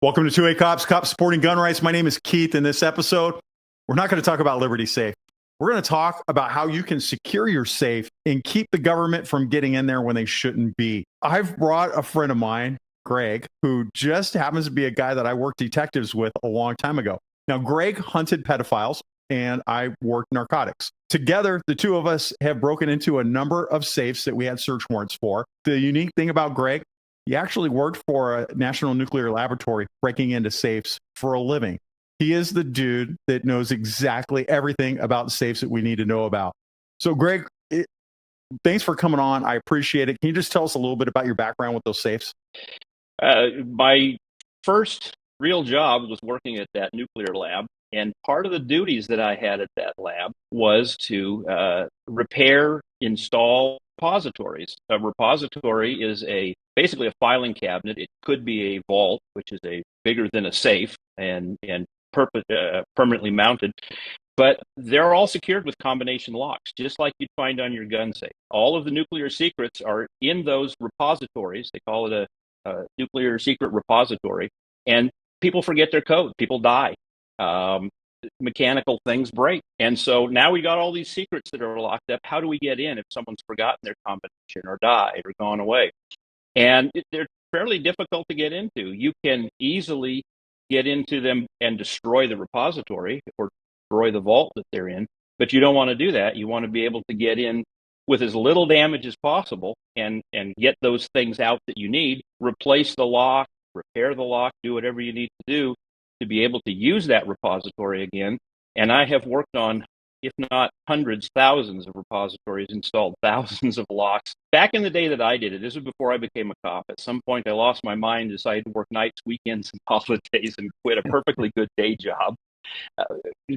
Welcome to 2A Cops, Cops Supporting Gun Rights. My name is Keith. In this episode, we're not going to talk about Liberty Safe. We're going to talk about how you can secure your safe and keep the government from getting in there when they shouldn't be. I've brought a friend of mine, Greg, who just happens to be a guy that I worked detectives with a long time ago. Now, Greg hunted pedophiles and I worked narcotics. Together, the two of us have broken into a number of safes that we had search warrants for. The unique thing about Greg, he actually worked for a national nuclear laboratory breaking into safes for a living. He is the dude that knows exactly everything about safes that we need to know about. So, Greg, thanks for coming on. I appreciate it. Can you just tell us a little bit about your background with those safes? My first real job was working at that nuclear lab. And part of the duties that I had at that lab was to repair, install repositories. A repository is basically a filing cabinet. It could be a vault, which is bigger than a safe and permanently mounted. But they're all secured with combination locks, just like you'd find on your gun safe. All of the nuclear secrets are in those repositories. They call it a nuclear secret repository. And people forget their code. People die. Mechanical things break. And so now we got all these secrets that are locked up. How do we get in if someone's forgotten their combination or died or gone away? And they're fairly difficult to get into. You can easily get into them and destroy the repository or destroy the vault that they're in, but you don't want to do that. You want to be able to get in with as little damage as possible and get those things out that you need, replace the lock, repair the lock, do whatever you need to do to be able to use that repository again. And I have worked on, if not hundreds, thousands of repositories, installed thousands of locks. Back in the day that I did it, this was before I became a cop. At some point, I lost my mind, decided to work nights, weekends, and holidays, and quit a perfectly good day job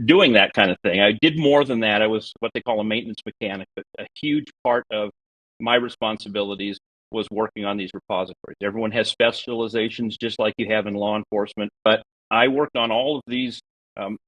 doing that kind of thing. I did more than that. I was what they call a maintenance mechanic, but a huge part of my responsibilities was working on these repositories. Everyone has specializations, just like you have in law enforcement, but I worked on all of these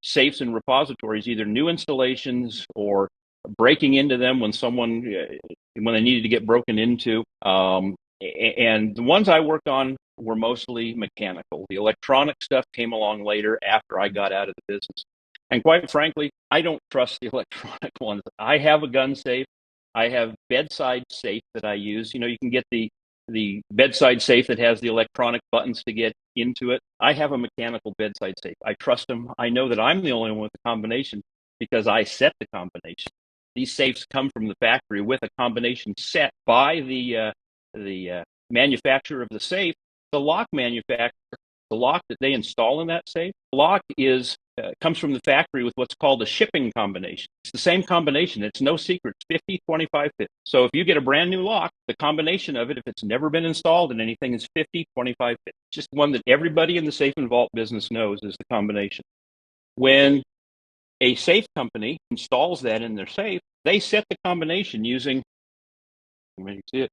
safes and repositories, either new installations or breaking into them when they needed to get broken into. And the ones I worked on were mostly mechanical. The electronic stuff came along later after I got out of the business. And quite frankly, I don't trust the electronic ones. I have a gun safe. I have bedside safe that I use. You know, you can get the bedside safe that has the electronic buttons to get into it. I have a mechanical bedside safe. I trust them. I know that I'm the only one with the combination because I set the combination. These safes come from the factory with a combination set by the manufacturer of the safe. The lock manufacturer, the lock that they install in that safe, the lock comes from the factory with what's called a shipping combination. It's the same combination. It's no secret. It's 50, 25, 50. So if you get a brand new lock, the combination of it, if it's never been installed in anything, is 50, 25, 50. Just one that everybody in the safe and vault business knows is the combination. When a safe company installs that in their safe, they set the combination using, you can see it,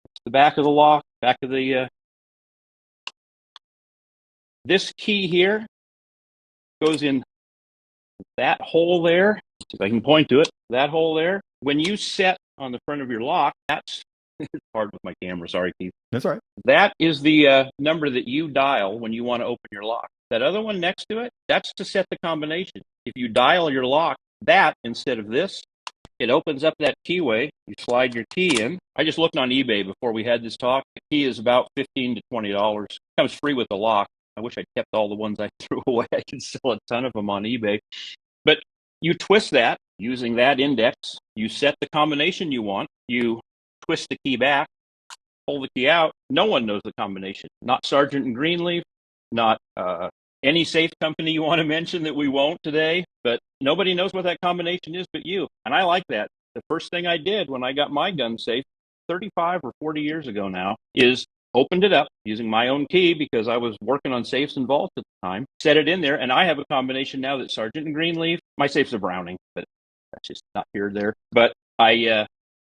it's the back of the lock, back of the, this key here goes in that hole there. See if I can point to it. That hole there. When you set on the front of your lock, that's it's hard with my camera. Sorry, Keith. That's all right. That is the number that you dial when you want to open your lock. That other one next to it, that's to set the combination. If you dial your lock, that instead of this, it opens up that keyway. You slide your key in. I just looked on eBay before we had this talk. The key is about $15 to $20. Comes free with the lock. I wish I kept all the ones I threw away. I can sell a ton of them on eBay. But you twist that using that index. You set the combination you want. You twist the key back, pull the key out. No one knows the combination. Not Sargent and Greenleaf, not any safe company you want to mention that we won't today. But nobody knows what that combination is but you. And I like that. The first thing I did when I got my gun safe 35 or 40 years ago now is opened it up using my own key because I was working on safes and vaults at the time, set it in there, and I have a combination now that's Sargent and Greenleaf. My safe's a Browning, but that's just not here or there. But I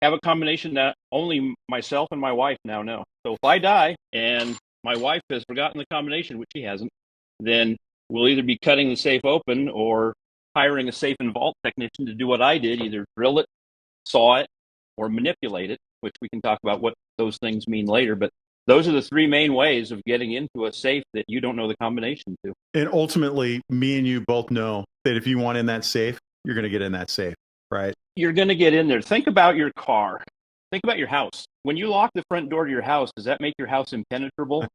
have a combination that only myself and my wife now know. So if I die and my wife has forgotten the combination, which she hasn't, then we'll either be cutting the safe open or hiring a safe and vault technician to do what I did, either drill it, saw it, or manipulate it, which we can talk about what those things mean later. But those are the three main ways of getting into a safe that you don't know the combination to. And ultimately, me and you both know that if you want in that safe, you're going to get in that safe, right? You're going to get in there. Think about your car. Think about your house. When you lock the front door to your house, does that make your house impenetrable?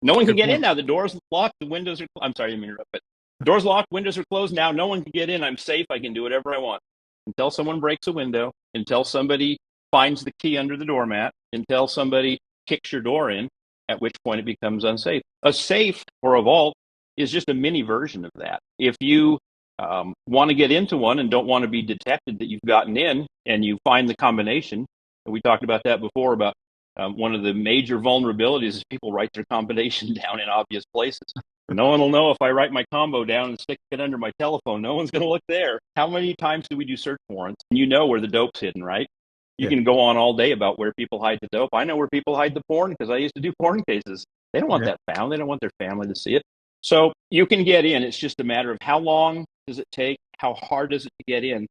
No one can get in now. The door's locked. The windows are. I'm sorry, I didn't mean to interrupt, but doors locked, windows are closed. Now no one can get in. I'm safe. I can do whatever I want until someone breaks a window, until somebody finds the key under the doormat, until somebody kicks your door in, at which point it becomes unsafe. A safe or a vault is just a mini version of that. If you want to get into one and don't want to be detected that you've gotten in, and you find the combination, and we talked about that before, about one of the major vulnerabilities is people write their combination down in obvious places. No one will know if I write my combo down and stick it under my telephone. No one's going to look there. How many times do we do search warrants? You know where the dope's hidden, right? You can go on all day about where people hide the dope. I know where people hide the porn because I used to do porn cases. They don't want that found. They don't want their family to see it. So you can get in. It's just a matter of how long does it take? How hard is it to get in?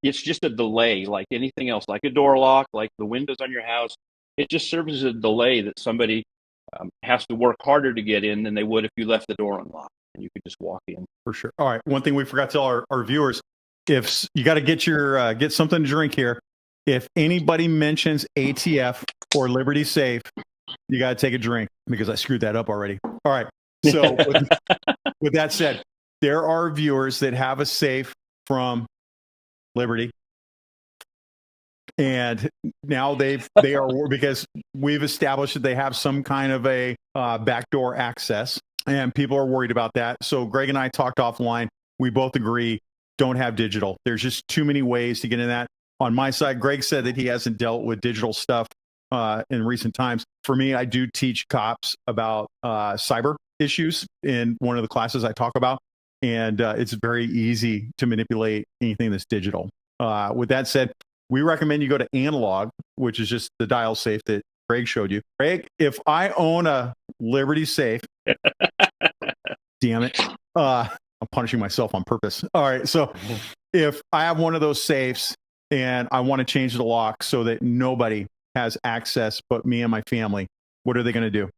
It's just a delay, like anything else, like a door lock, like the windows on your house. It just serves as a delay that somebody has to work harder to get in than they would if you left the door unlocked and you could just walk in. For sure. All right. One thing we forgot to tell our viewers, if you got to get your get something to drink here, if anybody mentions ATF or Liberty Safe, you got to take a drink because I screwed that up already. All right. So with that said, there are viewers that have a safe from Liberty. And now they are, because we've established that they have some kind of a backdoor access, and people are worried about that. So Greg and I talked offline. We both agree, don't have digital. There's just too many ways to get in that. On my side, Greg said that he hasn't dealt with digital stuff in recent times. For me, I do teach cops about cyber issues in one of the classes I talk about, and it's very easy to manipulate anything that's digital. With that said, we recommend you go to analog, which is just the dial safe that Greg showed you. Greg, if I own a Liberty Safe, damn it, I'm punishing myself on purpose. All right, so if I have one of those safes and I want to change the lock so that nobody has access but me and my family, what are they going to do?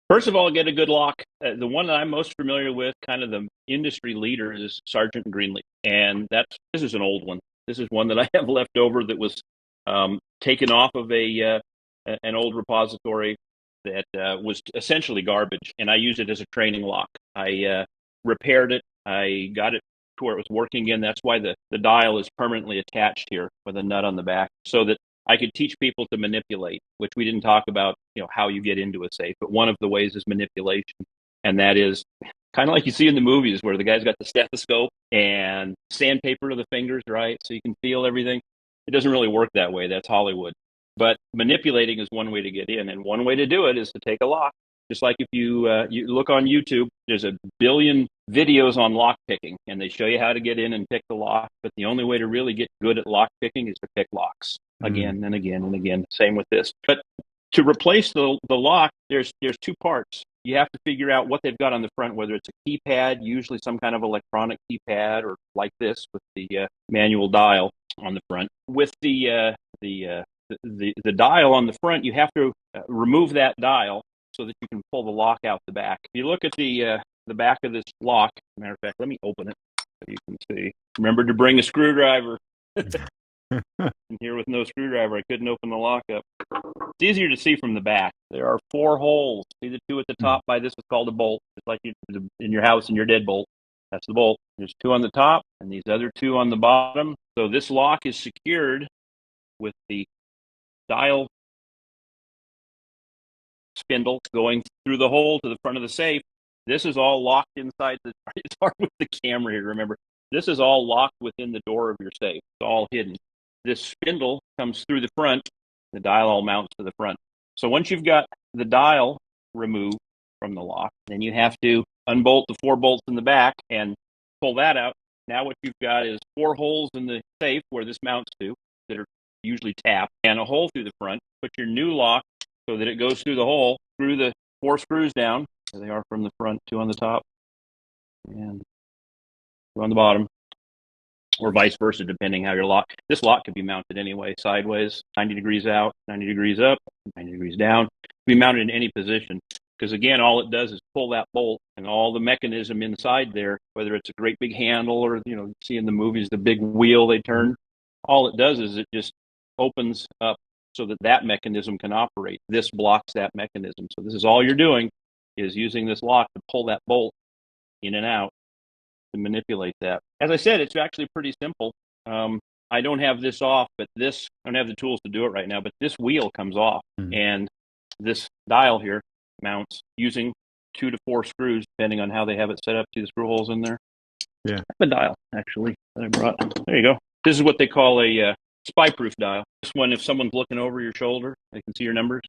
First of all, get a good lock. The one that I'm most familiar with, kind of the industry leader, is Sergeant Greenleaf, and this is an old one. This is one that I have left over that was taken off of an old repository that was essentially garbage, and I used it as a training lock. I repaired it. I got it to where it was working again. That's why the dial is permanently attached here with a nut on the back, so that I could teach people to manipulate, which we didn't talk about, how you get into a safe. But one of the ways is manipulation, and that is kind of like you see in the movies where the guy's got the stethoscope and sandpaper to the fingers, right? So you can feel everything. It doesn't really work that way. That's Hollywood. But manipulating is one way to get in, and one way to do it is to take a lock. Just like if you look on YouTube, there's a billion videos on lock picking, and they show you how to get in and pick the lock. But the only way to really get good at lock picking is to pick locks again and again and again. Same with this. But to replace the lock, there's two parts. You have to figure out what they've got on the front, whether it's a keypad, usually some kind of electronic keypad, or like this with the manual dial on the front. With the dial on the front, you have to remove that dial so that you can pull the lock out the back. If you look at the back of this lock, matter of fact, let me open it so you can see. Remember to bring a screwdriver. And here with no screwdriver, I couldn't open the lock up. It's easier to see from the back. There are 4 holes. See the 2 at the top? By this is called a bolt. It's like in your house and your deadbolt. That's the bolt. There's 2 on the top and these other 2 on the bottom. So this lock is secured with the dial spindle going through the hole to the front of the safe. This is all locked inside it's hard with the camera here, remember. This is all locked within the door of your safe. It's all hidden. This spindle comes through the front. The dial all mounts to the front. So once you've got the dial removed from the lock, then you have to unbolt the 4 bolts in the back and pull that out. Now what you've got is 4 holes in the safe where this mounts to that are usually tapped, and a hole through the front. Put your new lock so that it goes through the hole. Screw the 4 screws down. There they are from the front, 2 on the top and 2 on the bottom, or vice versa, depending how your lock. This lock could be mounted anyway, sideways, 90 degrees out, 90 degrees up, 90 degrees down. If be mounted in any position. Because again, all it does is pull that bolt, and all the mechanism inside there, whether it's a great big handle or, you see in the movies, the big wheel they turn, all it does is it just opens up so that mechanism can operate. This blocks that mechanism. So this is all you're doing, is using this lock to pull that bolt in and out to manipulate that. As I said, it's actually pretty simple. I don't have this off, but I don't have the tools to do it right now, but this wheel comes off, and this dial here mounts using 2 to 4 screws, depending on how they have it set up. See the screw holes in there? Yeah. I have a dial, actually, that I brought. There you go. This is what they call a spy-proof dial. This one, if someone's looking over your shoulder, they can see your numbers.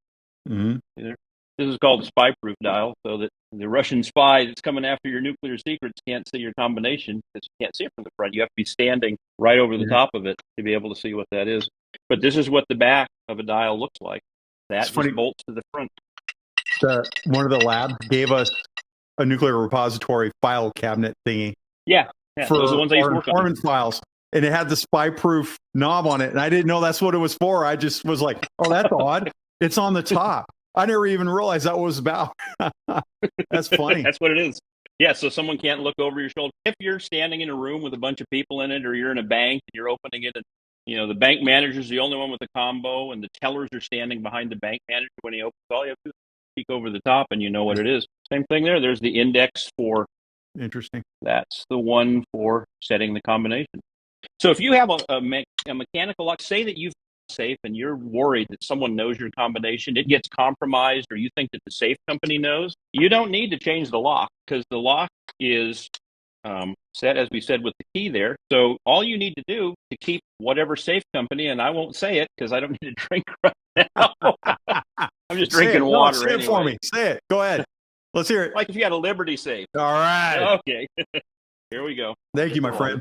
Mm-hmm. See there? This is called a spy-proof dial, so that the Russian spy that's coming after your nuclear secrets can't see your combination, because you can't see it from the front. You have to be standing right over the top of it to be able to see what that is. But this is what the back of a dial looks like. That just bolts to the front. One of the labs gave us a nuclear repository file cabinet thingy. Yeah, for those are the ones I used to work on. Informant files. And it had the spy-proof knob on it, and I didn't know that's what it was for. I just was like, "Oh, that's odd. It's on the top." I never even realized that was about. That's funny. That's what it is. Yeah, so someone can't look over your shoulder. If you're standing in a room with a bunch of people in it, or you're in a bank and you're opening it, and the bank manager's the only one with the combo, and the tellers are standing behind the bank manager when he opens, all you have to do is peek over the top, and you know what it is. Same thing there. There's the index for. Interesting. That's the one for setting the combination. So if you have a mechanical lock, say that you've safe and you're worried that someone knows your combination, it gets compromised, or you think that the safe company knows, you don't need to change the lock, because the lock is set, as we said, with the key there. So all you need to do to keep whatever safe company, and I won't say it because I don't need a drink right now. I'm just drinking water. Say it for me. Say it. Go ahead. Let's hear it. Like if you had a Liberty safe. All right. Okay. Here we go. Thank you, my friend.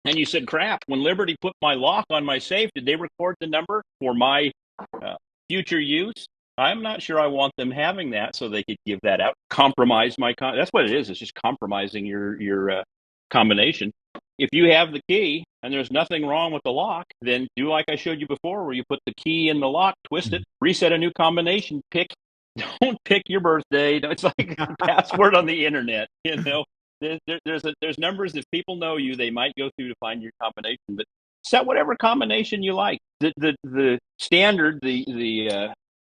And you said, crap, when Liberty put my lock on my safe, did they record the number for my future use? I'm not sure I want them having that, so they could give that out. Compromise my that's what it is. It's just compromising your combination. If you have the key and there's nothing wrong with the lock, then do like I showed you before, where you put the key in the lock, twist it, reset a new combination, don't pick your birthday. It's like a password on the internet, There's numbers. If people know you, they might go through to find your combination. But set whatever combination you like. The standard, the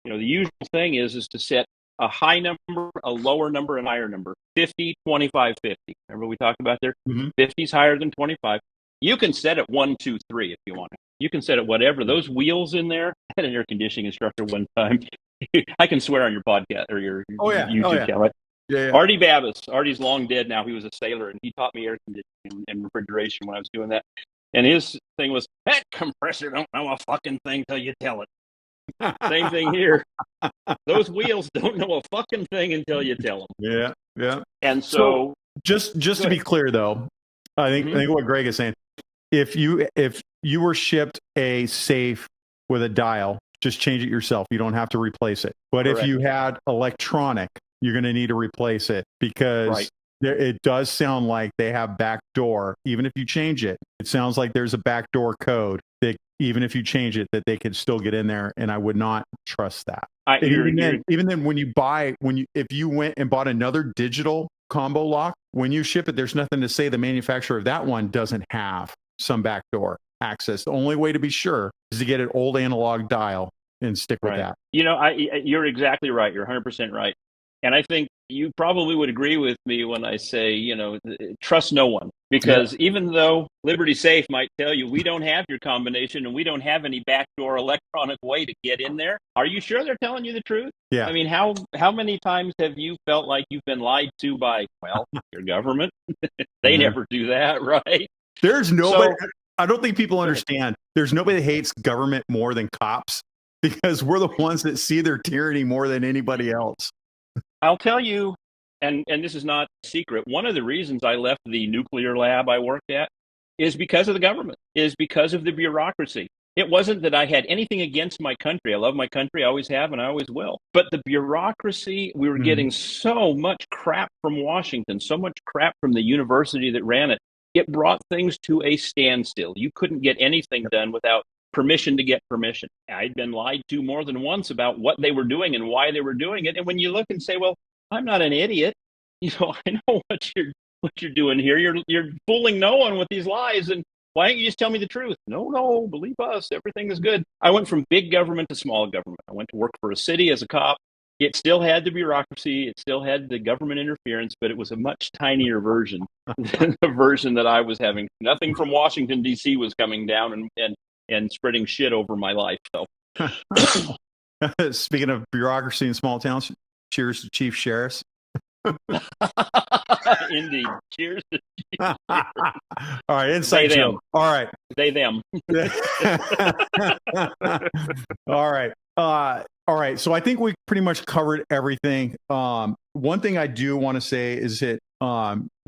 usual thing is to set a high number, a lower number, and higher number. 50, 25, 50. Remember we talked about there? 50 is higher than 25. You can set it 1, 2, 3 if you want. You can set it whatever. Those wheels in there. I had an air conditioning instructor one time. I can swear on your podcast or your YouTube channel, right? Yeah. Artie Babbis. Artie's long dead now. He was a sailor, and he taught me air conditioning and refrigeration when I was doing that. And his thing was, that compressor don't know a fucking thing till you tell it. Same thing here. Those wheels don't know a fucking thing until you tell them. Yeah. And so just to be clear, though, I think what Greg is saying, if you were shipped a safe with a dial, just change it yourself. You don't have to replace it. But Correct. If you had electronic, you're going to need to replace it, because it does sound like they have backdoor. Even if you change it, it sounds like there's a backdoor code that even if you change it, that they could still get in there. And I would not trust that. Even then, if you went and bought another digital combo lock, when you ship it, there's nothing to say the manufacturer of that one doesn't have some backdoor access. The only way to be sure is to get an old analog dial and stick with that. You're exactly right. You're 100% right. And I think you probably would agree with me when I say, trust no one. Because even though Liberty Safe might tell you, we don't have your combination and we don't have any backdoor electronic way to get in there, are you sure they're telling you the truth? Yeah. I mean, how many times have you felt like you've been lied to by, your government? They never do that, right? There's nobody, I don't think people understand. There's nobody that hates government more than cops, because we're the ones that see their tyranny more than anybody else. I'll tell you, and this is not a secret, one of the reasons I left the nuclear lab I worked at is because of the government, is because of the bureaucracy. It wasn't that I had anything against my country. I love my country, I always have, and I always will. But the bureaucracy, we were getting so much crap from Washington, so much crap from the university that ran it. It brought things to a standstill. You couldn't get anything done without permission to get permission. I'd been lied to more than once about what they were doing and why they were doing it. And when you look and say, well, I'm not an idiot, I know what you're doing here. You're fooling no one with these lies. And why don't you just tell me the truth? No, believe us. Everything is good. I went from big government to small government. I went to work for a city as a cop. It still had the bureaucracy. It still had the government interference, but it was a much tinier version than the version that I was having. Nothing from Washington, D.C. was coming down and spreading shit over my life. So, speaking of bureaucracy in small towns, cheers to chief sheriffs. Indeed. Cheers to chief All right, inside joke. All right. They, them. All right. So I think we pretty much covered everything. One thing I do want to say is that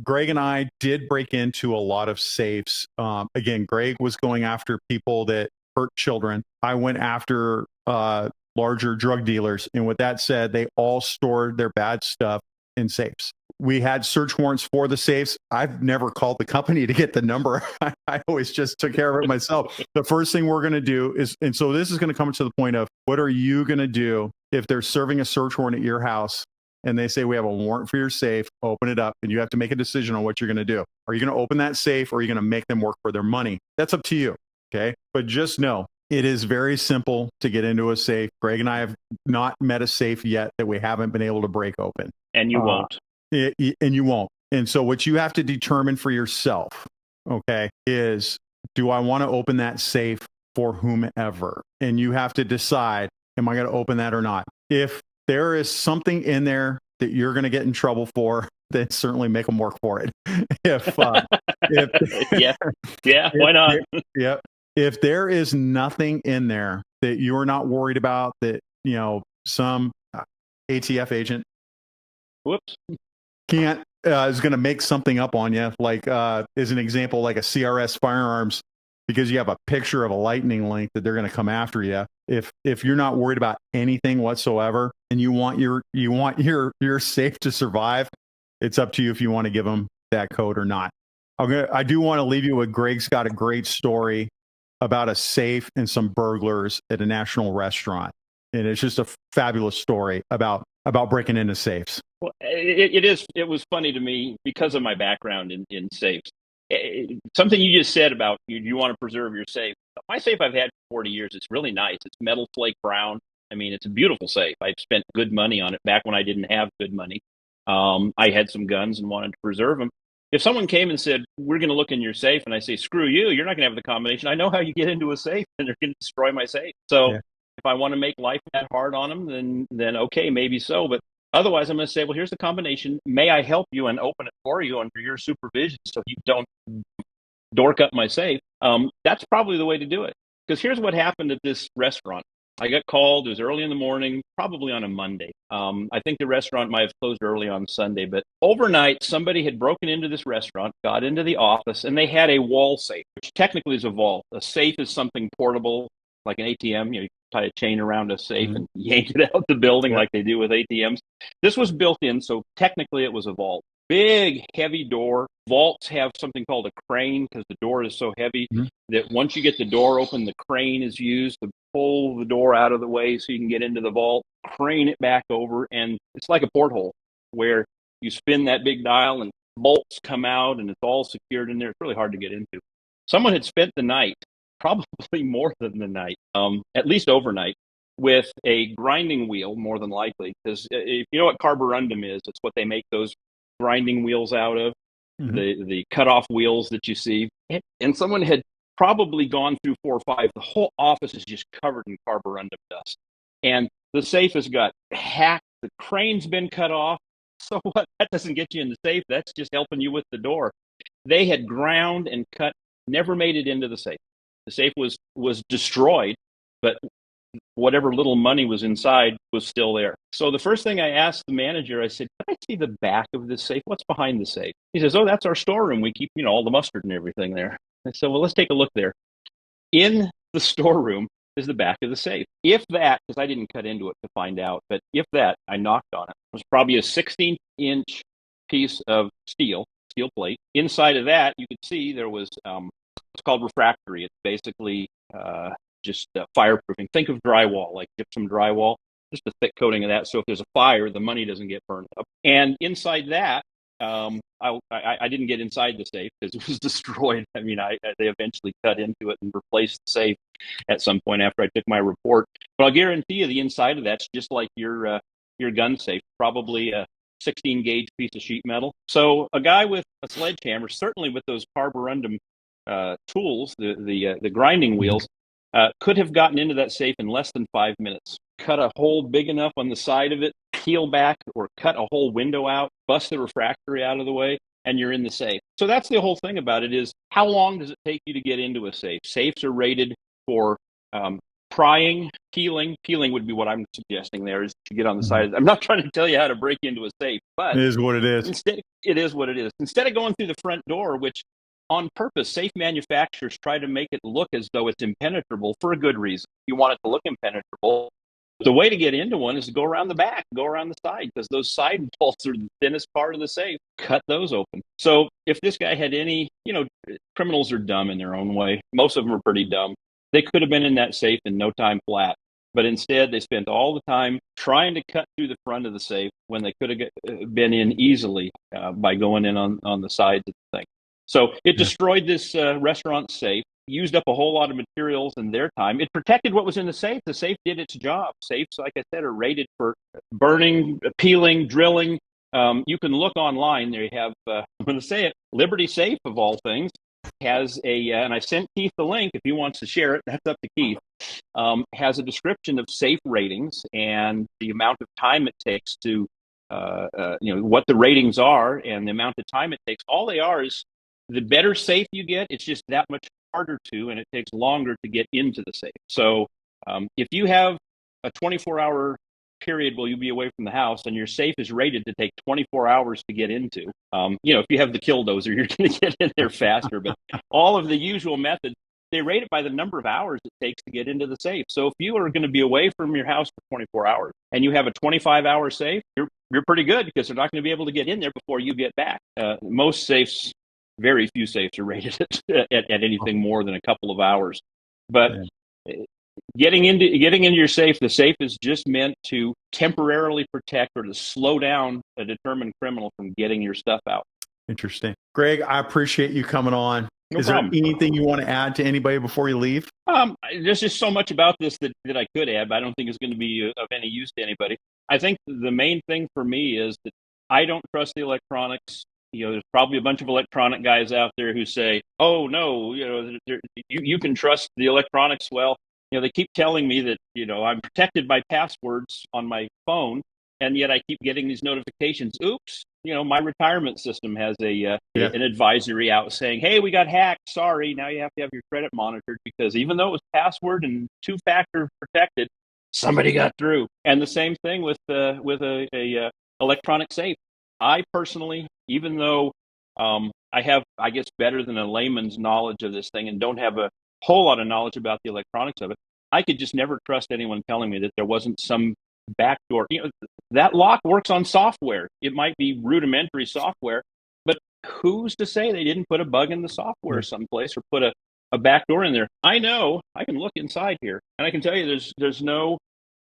Greg and I did break into a lot of safes. Again, Greg was going after people that hurt children. I went after larger drug dealers. And with that said, they all stored their bad stuff in safes. We had search warrants for the safes. I've never called the company to get the number. I always just took care of it myself. The first thing we're going to do is, and so this is going to come to the point of, what are you going to do if they're serving a search warrant at your house and they say, we have a warrant for your safe, open it up, and you have to make a decision on what you're going to do. Are you going to open that safe, or are you going to make them work for their money? That's up to you. Okay. But just know, it is very simple to get into a safe. Greg and I have not met a safe yet that we haven't been able to break open. And you won't. And you won't. And so what you have to determine for yourself, okay, is, do I want to open that safe for whomever? And you have to decide, am I going to open that or not? If there is something in there that you're going to get in trouble for, then certainly make them work for it. Yeah, why not? If there is nothing in there that you're not worried about, that, some ATF agent can't is going to make something up on you, like as an example, like a CRS Firearms, because you have a picture of a lightning link, that they're going to come after you. If you're not worried about anything whatsoever, and you want your safe to survive, it's up to you if you want to give them that code or not. I do want to leave you with, Greg's got a great story about a safe and some burglars at a national restaurant, and it's just a fabulous story about breaking into safes. Well, it was funny to me because of my background in safes. Something you just said about you want to preserve your safe. My safe I've had for 40 years. It's really nice. It's metal flake brown. I mean, it's a beautiful safe. I've spent good money on it back when I didn't have good money. I had some guns and wanted to preserve them. If someone came and said, we're going to look in your safe, and I say, screw you, you're not going to have the combination. I know how you get into a safe, and they're going to destroy my safe. So if I want to make life that hard on them, then okay, maybe so. But otherwise, I'm going to say, well, here's the combination. May I help you and open it for you under your supervision so you don't dork up my safe? That's probably the way to do it. Because here's what happened at this restaurant. I got called. It was early in the morning, probably on a Monday. I think the restaurant might have closed early on Sunday. But overnight, somebody had broken into this restaurant, got into the office, and they had a wall safe, which technically is a vault. A safe is something portable, like an ATM. You tie a chain around a safe and yank it out the building like they do with ATMs. This was built in, so technically it was a vault. Big, heavy door. Vaults have something called a crane because the door is so heavy that once you get the door open, the crane is used to pull the door out of the way so you can get into the vault, crane it back over, and it's like a porthole where you spin that big dial and bolts come out and it's all secured in there. It's really hard to get into. Someone had spent the night, probably more than the night, at least overnight, with a grinding wheel, more than likely, because if you know what carborundum is, it's what they make those grinding wheels out of, the cut-off wheels that you see. And someone had probably gone through 4 or 5. The whole office is just covered in carborundum dust. And the safe has got hacked. The crane's been cut off. So what? That doesn't get you in the safe. That's just helping you with the door. They had ground and cut, never made it into the safe. The safe was destroyed, but whatever little money was inside was still there. So the first thing I asked the manager, I said, can I see the back of this safe? What's behind the safe? He says, oh, that's our storeroom. We keep, all the mustard and everything there. I said, well, let's take a look there. In the storeroom is the back of the safe. If that, because I didn't cut into it to find out, but if that, I knocked on it. It was probably a 16-inch piece of steel plate. Inside of that, you could see there was, it's called refractory. It's basically just fireproofing. Think of drywall, like gypsum drywall, just a thick coating of that. So if there's a fire, the money doesn't get burned up. And inside that, I didn't get inside the safe because it was destroyed. I mean, they eventually cut into it and replaced the safe at some point after I took my report. But I'll guarantee you the inside of that's just like your gun safe, probably a 16 gauge piece of sheet metal. So a guy with a sledgehammer, certainly with those carborundum tools, the grinding wheels, could have gotten into that safe in less than 5 minutes. Cut a hole big enough on the side of it, peel back or cut a whole window out, bust the refractory out of the way, and you're in the safe. So that's the whole thing about it is how long does it take you to get into a safe? Safes are rated for prying, peeling. Peeling would be what I'm suggesting there is to get on the side. I'm not trying to tell you how to break into a safe, but it is what it is. Instead, it is what it is. Instead of going through the front door, which on purpose, safe manufacturers try to make it look as though it's impenetrable for a good reason. You want it to look impenetrable. The way to get into one is to go around the back, go around the side, because those side bolts are the thinnest part of the safe. Cut those open. So if this guy had any, criminals are dumb in their own way. Most of them are pretty dumb. They could have been in that safe in no time flat. But instead, they spent all the time trying to cut through the front of the safe when they could have been in easily by going in on the sides of the thing. So it destroyed this restaurant safe, used up a whole lot of materials and their time. It protected what was in the safe. The safe did its job. Safes, like I said, are rated for burning, peeling, drilling. You can look online. There you have, I'm going to say it, Liberty Safe, of all things, has and I sent Keith the link if he wants to share it. That's up to Keith. Has a description of safe ratings and the amount of time it takes to, what the ratings are and the amount of time it takes. All they are is the better safe you get, it's just that much harder to, and it takes longer to get into the safe. So if you have a 24-hour period where you'll be away from the house and your safe is rated to take 24 hours to get into, if you have the killdozer, you're going to get in there faster. But all of the usual methods, they rate it by the number of hours it takes to get into the safe. So if you are going to be away from your house for 24 hours and you have a 25-hour safe, you're pretty good because they're not going to be able to get in there before you get back. Most safes, very few safes are rated at anything more than a couple of hours. But getting into your safe, the safe is just meant to temporarily protect or to slow down a determined criminal from getting your stuff out. Interesting. Greg, I appreciate you coming on. No Is problem. there anything you want to add to anybody before you leave? There's just so much about this that I could add, but I don't think it's going to be of any use to anybody. I think the main thing for me is that I don't trust the electronics. There's probably a bunch of electronic guys out there who say, "Oh no, you can trust the electronics." Well, they keep telling me that I'm protected by passwords on my phone, and yet I keep getting these notifications. Oops, my retirement system has an advisory out saying, "Hey, we got hacked. Sorry, now you have to have your credit monitored because even though it was password and two-factor protected, somebody got through." And the same thing with a electronic safe. I personally, even though I have, I guess, better than a layman's knowledge of this thing and don't have a whole lot of knowledge about the electronics of it, I could just never trust anyone telling me that there wasn't some backdoor. That lock works on software. It might be rudimentary software, but who's to say they didn't put a bug in the software someplace or put a backdoor in there? I know. I can look inside here, and I can tell you there's no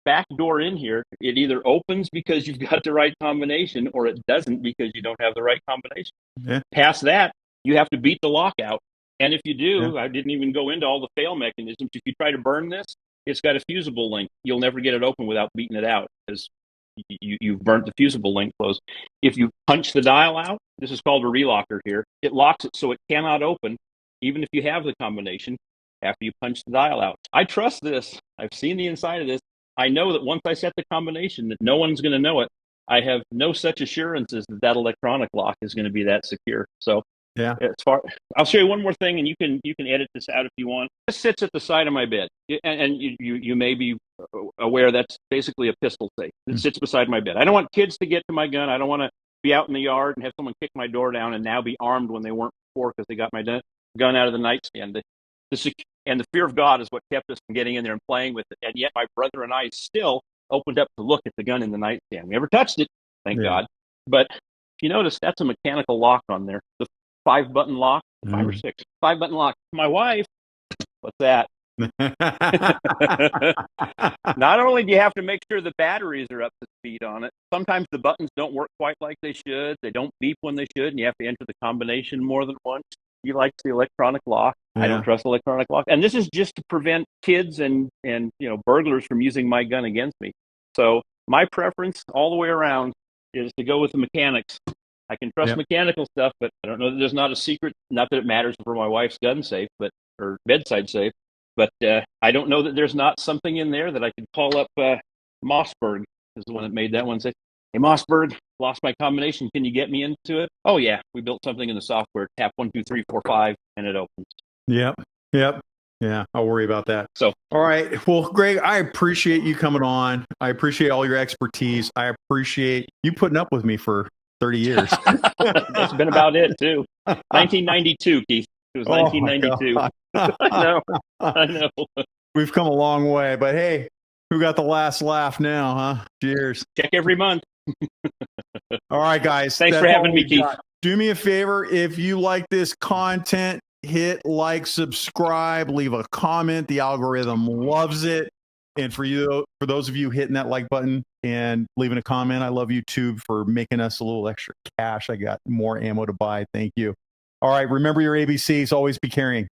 back door in here. It either opens because you've got the right combination or it doesn't because you don't have the right combination. Past that, you have to beat the lock out. And if you do, I didn't even go into all the fail mechanisms. If you try to burn this, it's got a fusible link. You'll never get it open without beating it out because you've burnt the fusible link closed. If you punch the dial out, this is called a relocker here. It locks it so it cannot open, even if you have the combination after you punch the dial out. I trust this. I've seen the inside of this. I know that once I set the combination that no one's going to know it. I have no such assurances that electronic lock is going to be that secure. So I'll show you one more thing, and you can edit this out if you want. This sits at the side of my bed, and you may be aware that's basically a pistol safe. It sits beside my bed. I don't want kids to get to my gun. I don't want to be out in the yard and have someone kick my door down and now be armed when they weren't before because they got my gun out of the nightstand. And the fear of God is what kept us from getting in there and playing with it. And yet my brother and I still opened up to look at the gun in the nightstand. We never touched it, thank God. But if you notice, that's a mechanical lock on there. The 5-button lock, 5 or 6, 5-button lock. My wife, what's that? Not only do you have to make sure the batteries are up to speed on it, sometimes the buttons don't work quite like they should. They don't beep when they should, and you have to enter the combination more than once. He likes the electronic lock. I don't trust electronic lock. And this is just to prevent kids and burglars from using my gun against me. So my preference all the way around is to go with the mechanics. I can trust mechanical stuff, but I don't know that there's not a secret. Not that it matters for my wife's gun safe, or bedside safe. But I don't know that there's not something in there that I could call up. Mossberg is the one that made that one. Say, hey, Mossberg, lost my combination. Can you get me into it? Oh, yeah. We built something in the software. Tap 1, 2, 3, 4, 5, and it opens. Yep. Yeah, I'll worry about that. So, all right. Well, Greg, I appreciate you coming on. I appreciate all your expertise. I appreciate you putting up with me for 30 years. That's been about it, too. 1992, Keith. It was 1992. I know. We've come a long way, but hey, who got the last laugh now, huh? Cheers. Check every month. All right, guys. Thanks for having me, Keith. Do me a favor. If you like this content, hit like, subscribe, leave a comment. The algorithm loves it. And for those of you hitting that like button and leaving a comment, I love YouTube for making us a little extra cash. I got more ammo to buy. Thank you. All right. Remember your ABCs. Always be carrying.